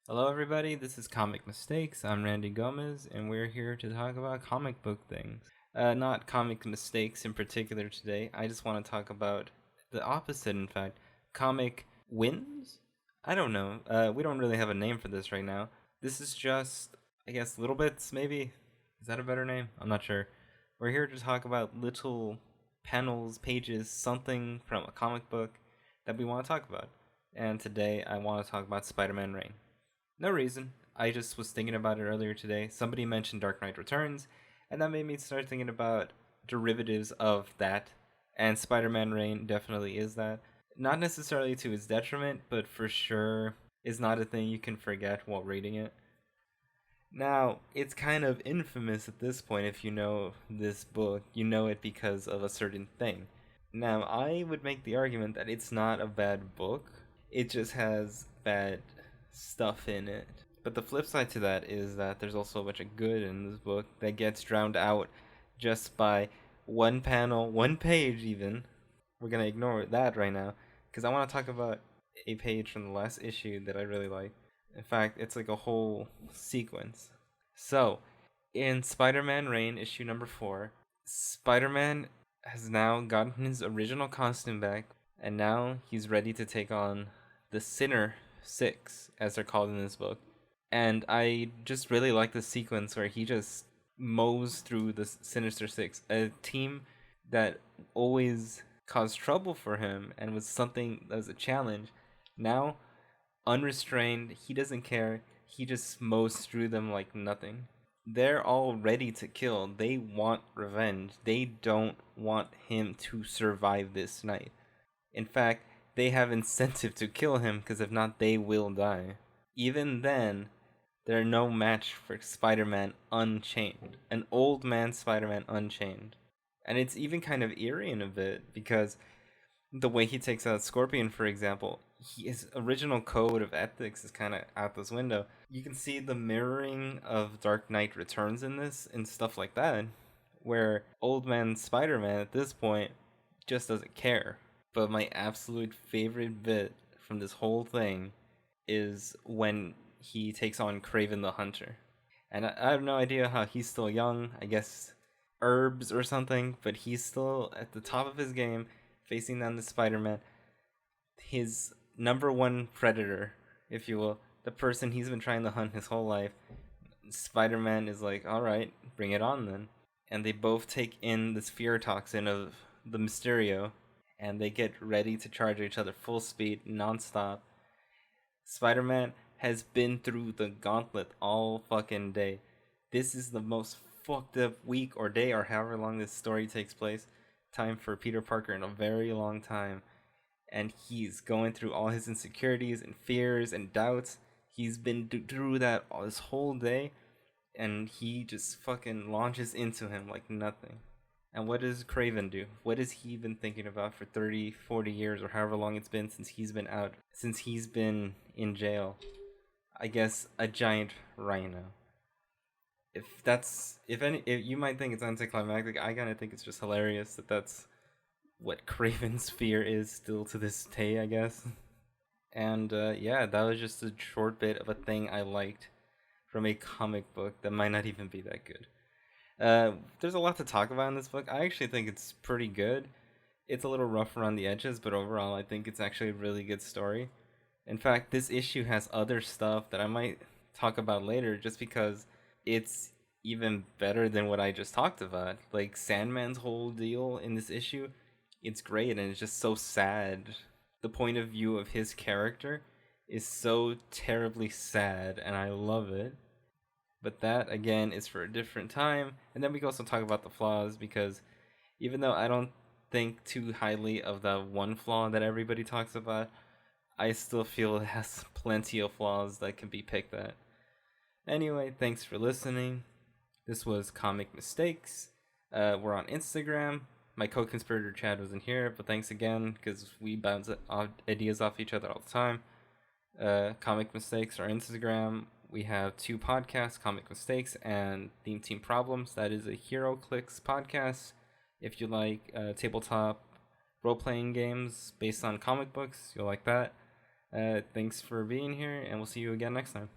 Hello, everybody. This is Comic Mistakes. I'm Randy Gomez, and we're here to talk about comic book things. Not comic mistakes in particular today. I just want to talk about the opposite, in fact. Comic wins? I don't know. We don't really have a name for this right now. This is just, I guess, little bits, maybe? Is that a better name? I'm not sure. We're here to talk about little panels, pages, something from a comic book that we want to talk about. And today I want to talk about Spider Man Reign. No reason. I just was thinking about it earlier today. Somebody mentioned Dark Knight Returns, and that made me start thinking about derivatives of that. And Spider Man Reign definitely is that. Not necessarily to his detriment, but for sure is not a thing you can forget while reading it. Now, it's kind of infamous at this point if you know this book. You know it because of a certain thing. Now, I would make the argument that it's not a bad book, it just has bad stuff in it. But the flip side to that is that there's also a bunch of good in this book that gets drowned out just by one panel, one page even. We're gonna ignore that right now because I want to talk about a page from the last issue that I really like. In fact, it's like a whole sequence. So, in Spider-Man Reign issue number 4, Spider-Man has now gotten his original costume back, and now he's ready to take on the Sinner Six, as they're called in this book. And I just really like the sequence where he just mows through the Sinister Six, a team that always caused trouble for him and was something that was a challenge. Now, unrestrained, he doesn't care. He just mows through them like nothing. They're all ready to kill. They want revenge. They don't want him to survive this night. In fact, they have incentive to kill him because if not, they will die. Even then, they're no match for Spider-Man Unchained. An old man Spider-Man Unchained. And it's even kind of eerie in a bit because the way he takes out Scorpion, for example, his original code of ethics is kind of out this window. You can see the mirroring of Dark Knight Returns in this and stuff like that, where old man Spider-Man at this point just doesn't care. But my absolute favorite bit from this whole thing is when he takes on Craven the Hunter. And I have no idea how he's still young. I guess herbs or something, but he's still at the top of his game, facing down the Spider-Man. His number one predator, if you will, the person he's been trying to hunt his whole life. Spider-Man is like, all right, bring it on then. And they both take in this fear toxin of the Mysterio, and they get ready to charge each other full speed, nonstop. Spider-Man has been through the gauntlet all fucking day. This is the most fucked up week or day or however long this story takes place. Time for Peter Parker in a very long time. And he's going through all his insecurities and fears and doubts. He's been through that all this whole day. And he just fucking launches into him like nothing. And what does Craven do? What has he been thinking about for 30, 40 years or however long it's been since he's been out, since he's been in jail? I guess a giant rhino. If you might think it's anticlimactic, I kind of think it's just hilarious that that's what Craven's fear is still to this day, I guess. And yeah, that was just a short bit of a thing I liked from a comic book that might not even be that good. There's a lot to talk about in this book. I actually think it's pretty good. It's a little rough around the edges, but overall, I think it's actually a really good story. In fact, this issue has other stuff that I might talk about later just because it's even better than what I just talked about. Like Sandman's whole deal in this issue, it's great and it's just so sad. The point of view of his character is so terribly sad and I love it. But that again is for a different time. And then we can also talk about the flaws because even though I don't think too highly of the one flaw that everybody talks about, I still feel it has plenty of flaws that can be picked at. Anyway, thanks for listening. This was Comic Mistakes. We're on Instagram. My co-conspirator Chad wasn't here, but thanks again because we bounce ideas off each other all the time. Comic Mistakes are Instagram. We have 2 podcasts, Comic Mistakes and Theme Team Problems. That is a Hero Clicks podcast. If you like tabletop role-playing games based on comic books, you'll like that. Thanks for being here, and we'll see you again next time.